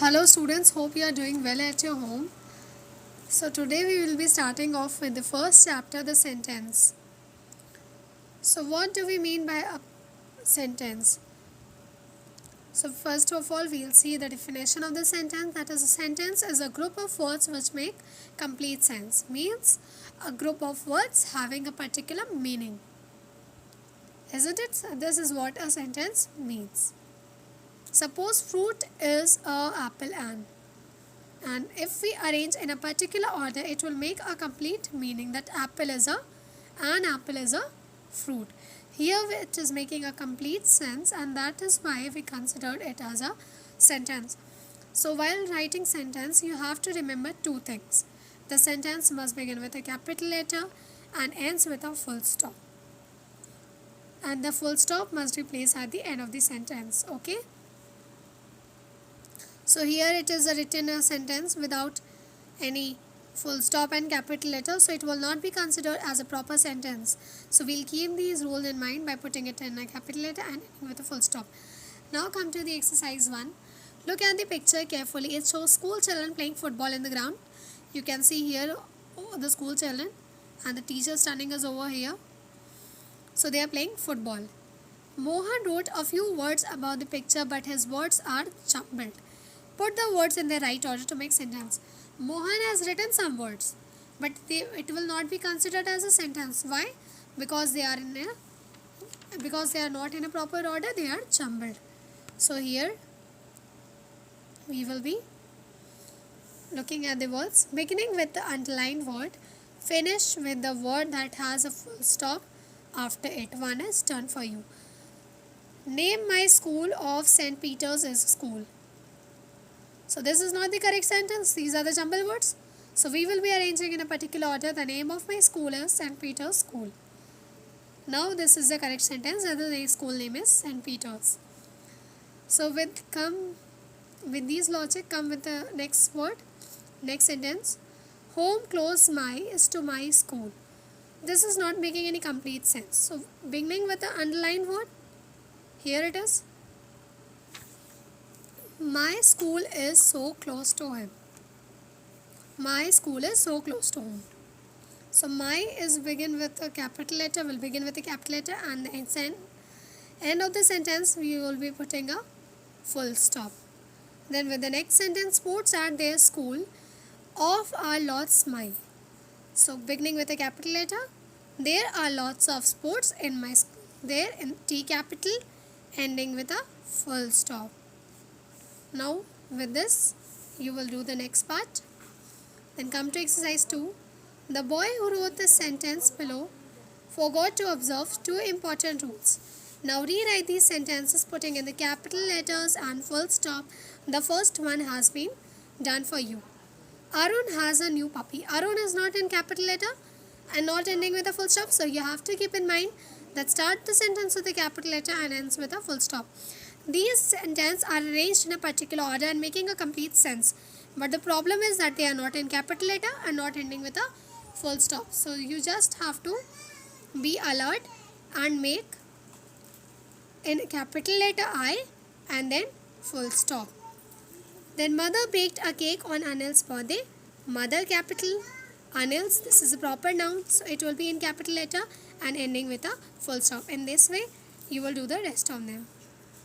Hello students, hope you are doing well at your home. So today we will be starting off with the first chapter, the sentence. So what do we mean by a sentence? So first of all we will see the definition of the sentence, that is a sentence is a group of words which make complete sense. Means a group of words having a particular meaning. Isn't it? So this is what a sentence means. Suppose fruit is a apple and if we arrange in a particular order it will make a complete meaning that an apple is a fruit. Here it is making a complete sense and that is why we considered it as a sentence. So while writing sentence you have to remember two things. The sentence must begin with a capital letter and ends with a full stop. And the full stop must be placed at the end of the sentence. Okay. So here it is a written sentence without any full stop and capital letter, so it will not be considered as a proper sentence. So we'll keep these rules in mind by putting it in a capital letter and ending with a full stop. Now come to the exercise 1. Look at the picture carefully. It shows school children playing football in the ground. You can see here the school children and the teacher standing is over here. So they are playing football. Mohan wrote a few words about the picture but his words are jumbled. Put the words in the right order to make sentence. Mohan has written some words, but it will not be considered as a sentence. Why? Because they are not in a proper order. They are jumbled. So here we will be looking at the words beginning with the underlined word. Finish with the word that has a full stop after it. One is done for you. Name my school of St. Peter's is school. So this is not the correct sentence. These are the jumbled words. So we will be arranging in a particular order. The name of my school is St. Peter's School. Now this is the correct sentence and the school name is St. Peter's. So with these logic come with the next word, next sentence. Home close my is to my school. This is not making any complete sense. So beginning with the underlined word, here it is. My school is so close to him. My school is so close to home. So my is begin with a capital letter, will begin with a capital letter and the end of the sentence we will be putting a full stop. Then with the next sentence, sports at their school of are lots my. So beginning with a capital letter, there are lots of sports in my school. There in T capital, ending with a full stop. Now with this you will do the next part. Then come to exercise 2. The boy who wrote the sentence below forgot to observe two important rules. Now rewrite these sentences putting in the capital letters and full stop. The first one has been done for you. Arun has a new puppy. Arun is not in capital letter and not ending with a full stop. So you have to keep in mind that start the sentence with a capital letter and ends with a full stop. These sentences are arranged in a particular order and making a complete sense. But the problem is that they are not in capital letter and not ending with a full stop. So you just have to be alert and make in capital letter I and then full stop. Then mother baked a cake on Anil's birthday. Mother capital, Anil's, this is a proper noun. So it will be in capital letter and ending with a full stop. In this way you will do the rest of them.